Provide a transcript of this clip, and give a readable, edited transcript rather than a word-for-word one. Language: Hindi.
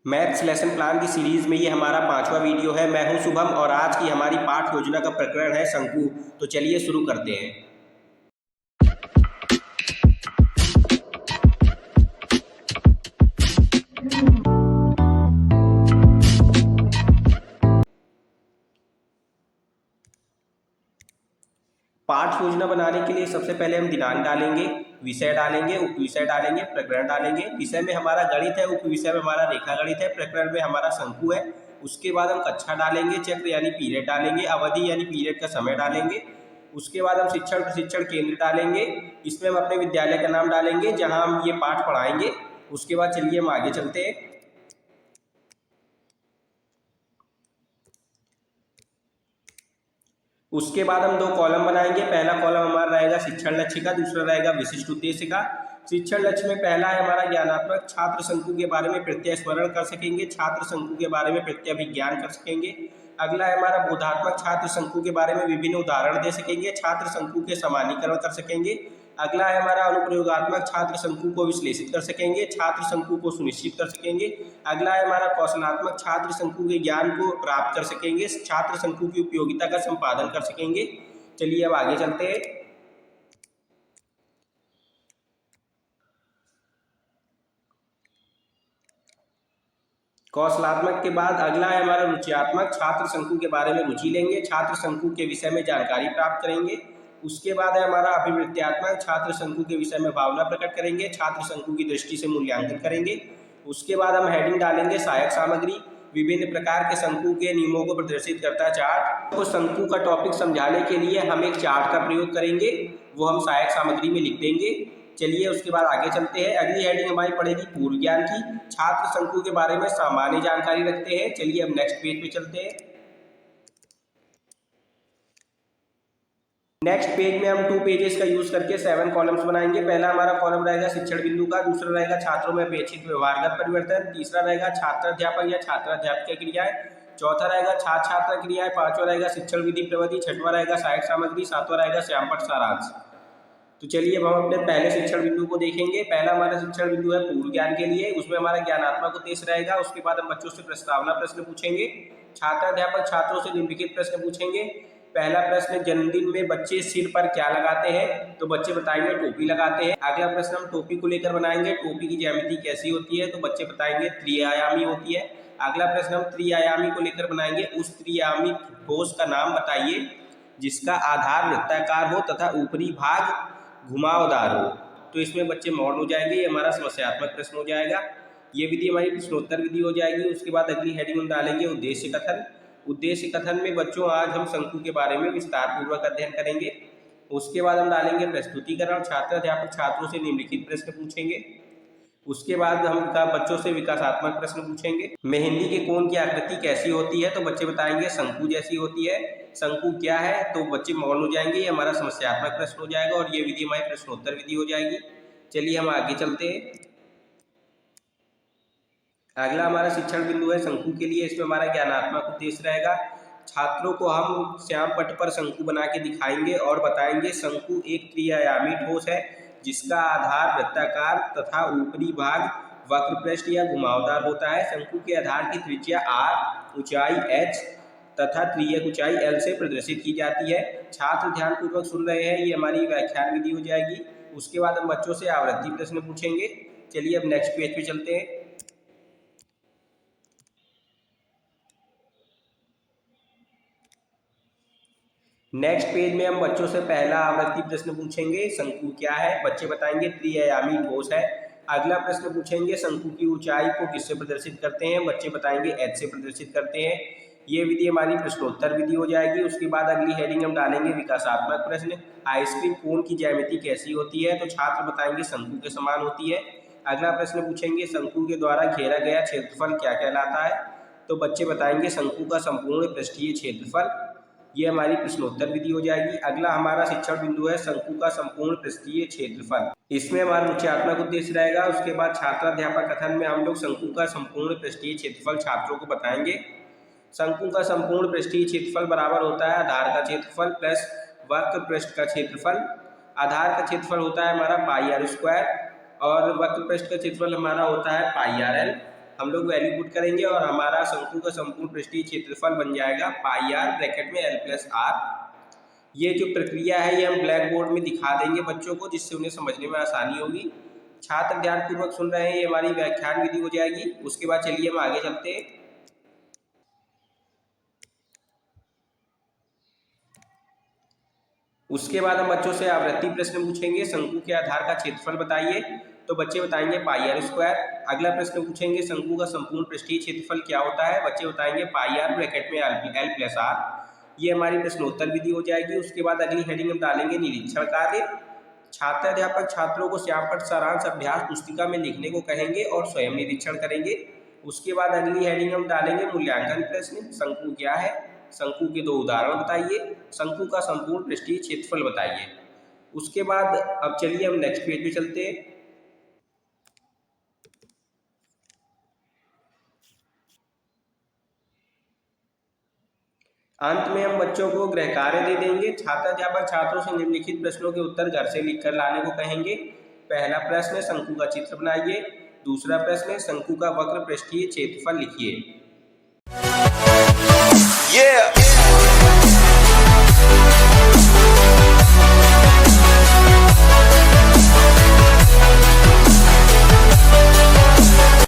मैथ्स लेसन प्लान की सीरीज में ये हमारा 5वां वीडियो है। मैं हूं शुभम और आज की हमारी पाठ योजना का प्रकरण है शंकु। तो चलिए शुरू करते हैं। पाठ योजना बनाने के लिए सबसे पहले हम दिनांक डालेंगे, विषय डालेंगे, उपविषय डालेंगे, प्रकरण डालेंगे। विषय में हमारा गणित है, उपविषय में हमारा रेखा गणित है, प्रकरण में हमारा शंकु है। उसके बाद हम कक्षा डालेंगे, चक्र यानी पीरियड डालेंगे, अवधि यानी पीरियड का समय डालेंगे। उसके बाद हम शिक्षण प्रशिक्षण केंद्र डालेंगे। इसमें हम अपने विद्यालय का नाम डालेंगे जहाँ हम ये पाठ पढ़ाएंगे। उसके बाद चलिए हम आगे चलते हैं। उसके बाद हम 2 कॉलम बनाएंगे। पहला कॉलम हमारा रहेगा शिक्षण लक्ष्य का, दूसरा रहेगा विशिष्ट उद्देश्य का। शिक्षण लक्ष्य में पहला है हमारा ज्ञानात्मक, छात्र शंकु के बारे में प्रत्यय स्मरण कर सकेंगे, छात्र शंकु के बारे में प्रत्यभिज्ञान कर सकेंगे। अगला है हमारा बोधात्मक, छात्र शंकु के बारे में विभिन्न उदाहरण दे सकेंगे, छात्र शंकु के समानीकरण कर सकेंगे। अगला है हमारा अनुप्रयोगात्मक, छात्र शंकु को विश्लेषित कर सकेंगे, छात्र शंकु को सुनिश्चित कर सकेंगे। अगला है हमारा कौशलात्मक, छात्र शंकु के ज्ञान को प्राप्त कर सकेंगे, छात्र शंकु की उपयोगिता का संपादन कर सकेंगे। चलिए अब आगे चलते हैं। कौशलात्मक के बाद अगला है हमारा रुचियात्मक, छात्र शंकु के बारे में रुचि लेंगे, छात्र शंकु के विषय में जानकारी प्राप्त करेंगे। उसके बाद है हमारा अभिवृत्त्यात्मक, छात्र शंकु के विषय में भावना प्रकट करेंगे, छात्र शंकु की दृष्टि से मूल्यांकन करेंगे। उसके बाद हम हेडिंग डालेंगे सहायक सामग्री, विभिन्न प्रकार के शंकु के नियमों को प्रदर्शित करता है चार्ट। तो शंकु का टॉपिक समझाने के लिए हम एक चार्ट का प्रयोग करेंगे, वो हम सहायक सामग्री में लिख देंगे। चलिए उसके बाद आगे चलते हैं। अगली हेडिंग हमारी पड़ेगी पूर्व ज्ञान की, छात्र शंकु के बारे में सामान्य जानकारी रखते हैं। चलिए अब नेक्स्ट पेज पे चलते हैं। नेक्स्ट पेज में हम 2 पेजेस का यूज करके 7 कॉलम्स बनाएंगे। पहला हमारा कॉलम रहेगा शिक्षण बिंदु का, दूसरा रहेगा छात्रों में अपेक्षित व्यवहारगत परिवर्तन, तीसरा रहेगा छात्राध्यापक या छात्राध्यापिका क्रियाएं, चौथा रहेगा छात्र छात्रा क्रियाएं, पांचवा रहेगा शिक्षण विधि प्रविधि, छठवां रहेगा सहायक सामग्री, सातवां रहेगा श्यामपट्ट सारांश। तो चलिए अब हम अपने पहले शिक्षण बिंदु को देखेंगे। पहला हमारा शिक्षण बिंदु है पूर्व ज्ञान के लिए, उसमें हमारा ज्ञानात्मक उद्देश्य रहेगा। उसके बाद हम बच्चों से प्रस्तावना प्रश्न पूछेंगे, छात्राध्यापक छात्रों से निम्नलिखित प्रश्न पूछेंगे। पहला प्रश्न, जन्मदिन में बच्चे सिर पर क्या लगाते हैं? तो बच्चे बताएंगे टोपी लगाते हैं। अगला प्रश्न हम टोपी को लेकर बनाएंगे, टोपी की ज्यामिति कैसी होती है? तो बच्चे बताएंगे त्रिआयामी होती है। अगला प्रश्न हम त्रिआयामी को लेकर बनाएंगे, उस त्रिआयामी ठोस का नाम बताइए जिसका आधार वृत्ताकार हो तथा ऊपरी भाग घुमावदार हो। तो इसमें बच्चे मौन हो जाएंगे, ये हमारा समस्यात्मक प्रश्न हो जाएगा। ये विधि हमारी प्रश्नोत्तर विधि हो जाएगी। उसके बाद अगली हेडिंग हम डालेंगे उद्देश्य कथन। उद्देश्य कथन में बच्चों आज हम शंकु के बारे में विस्तार पूर्वक अध्ययन करेंगे। उसके बाद हम डालेंगे प्रस्तुतिकरण, छात्राध्यापक छात्रों से निम्नलिखित प्रश्न पूछेंगे। उसके बाद हम बच्चों से विकासात्मक प्रश्न पूछेंगे। मेहंदी के कोण की आकृति कैसी होती है? तो बच्चे बताएंगे शंकु जैसी होती है। शंकु क्या है? तो बच्चे मौन हो जाएंगे, ये हमारा समस्यात्मक प्रश्न हो जाएगा और ये विधि हमारी प्रश्नोत्तर विधि हो जाएगी। चलिए हम आगे चलते हैं। अगला हमारा शिक्षण बिंदु है शंकु के लिए, इसमें हमारा ज्ञानात्मक उद्देश्य रहेगा। छात्रों को हम श्याम पट्ट पर शंकु बना के दिखाएंगे और बताएंगे शंकु एक त्रिआयामी ठोस है जिसका आधार वृत्ताकार तथा ऊपरी भाग वक्रपृष्ठ या घुमावदार होता है। शंकु के आधार की त्रिज्या r, ऊंचाई h तथा त्रियक ऊंचाई l से प्रदर्शित की जाती है। छात्र ध्यानपूर्वक सुन रहे हैं, ये हमारी व्याख्यान विधि हो जाएगी। उसके बाद हम बच्चों से आवृत्ति प्रश्न पूछेंगे। चलिए अब नेक्स्ट पेज पे चलते हैं। नेक्स्ट पेज में हम बच्चों से पहला आवृत्ति प्रश्न पूछेंगे, शंकु क्या है? बच्चे बताएंगे त्रिआयामी ठोस है। अगला प्रश्न पूछेंगे शंकु की ऊंचाई को किससे प्रदर्शित करते हैं? बच्चे बताएंगे h से प्रदर्शित करते हैं। ये विधि हमारी प्रश्नोत्तर विधि हो जाएगी। उसके बाद अगली हेडिंग हम डालेंगे विकासात्मक प्रश्न, आइसक्रीम कोन की ज्यामिति कैसी होती है? तो छात्र बताएंगे शंकु के समान होती है। अगला प्रश्न पूछेंगे शंकु के द्वारा घेरा गया क्षेत्रफल क्या कहलाता है? तो बच्चे बताएंगे शंकु का संपूर्ण पृष्ठीय क्षेत्रफल। ये हमारी प्रश्नोत्तर विधि हो जाएगी। अगला हमारा शिक्षण बिंदु है शंकु का संपूर्ण पृष्ठीय क्षेत्रफल, इसमें हमारा रुचियात्मक उद्देश्य रहेगा। उसके बाद छात्राध्यापक कथन में हम लोग शंकु का संपूर्ण पृष्ठीय क्षेत्रफल छात्रों को बताएंगे। शंकु का संपूर्ण पृष्ठीय क्षेत्रफल बराबर होता है आधार का क्षेत्रफल प्लस वक्र पृष्ठ का क्षेत्रफल। आधार का क्षेत्रफल होता है हमारा पाई r² और वक्र पृष्ठ का क्षेत्रफल हमारा होता है पाई r l। हम लोग वैल्यू पुट करेंगे और हमारा शंकु का संपूर्ण पृष्ठीय क्षेत्रफल बन जाएगा पाई आर ब्रैकेट में L+R। ये जो प्रक्रिया है ये हम ब्लैक बोर्ड में दिखा देंगे बच्चों को, जिससे उन्हें समझने में आसानी होगी। छात्र ध्यानपूर्वक सुन रहे हैं, ये हमारी व्याख्यान विधि हो जाएगी। उसके बाद चलिए हम आगे चलते हैं। उसके बाद हम बच्चों से आवृत्ति प्रश्न पूछेंगे, शंकु के आधार का क्षेत्रफल बताइए, तो बच्चे बताएंगे पाई आर स्क्वायर। अगला प्रश्न पूछेंगे शंकु का संपूर्ण पृष्ठीय क्षेत्रफल क्या होता है, बच्चे बताएंगे पाई आर ब्रैकेट में L+R। ये हमारी प्रश्नोत्तर विधि हो जाएगी। उसके बाद अगली हेडिंग हम डालेंगे निरीक्षण कार्य। छात्र अध्यापक छात्रों को श्यामपट्ट सारांश अभ्यास पुस्तिका में लिखने को कहेंगे और स्वयं निरीक्षण करेंगे। उसके बाद अगली हेडिंग हम डालेंगे मूल्यांकन प्रश्न। शंकु क्या है, शंकु के 2 उदाहरण बताइए, शंकु का संपूर्ण पृष्ठीय क्षेत्रफल बताइए। उसके बाद अब चलिए हम नेक्स्ट पेज पे चलते हैं। अंत में हम बच्चों को गृह कार्य दे देंगे। छात्र अध्यापक छात्रों से निम्नलिखित प्रश्नों के उत्तर घर से लिखकर लाने को कहेंगे। पहला प्रश्न है शंकु का चित्र बनाइए। दूसरा प्रश्न है शंकु का वक्र पृष्ठीय क्षेत्रफल लिखिए।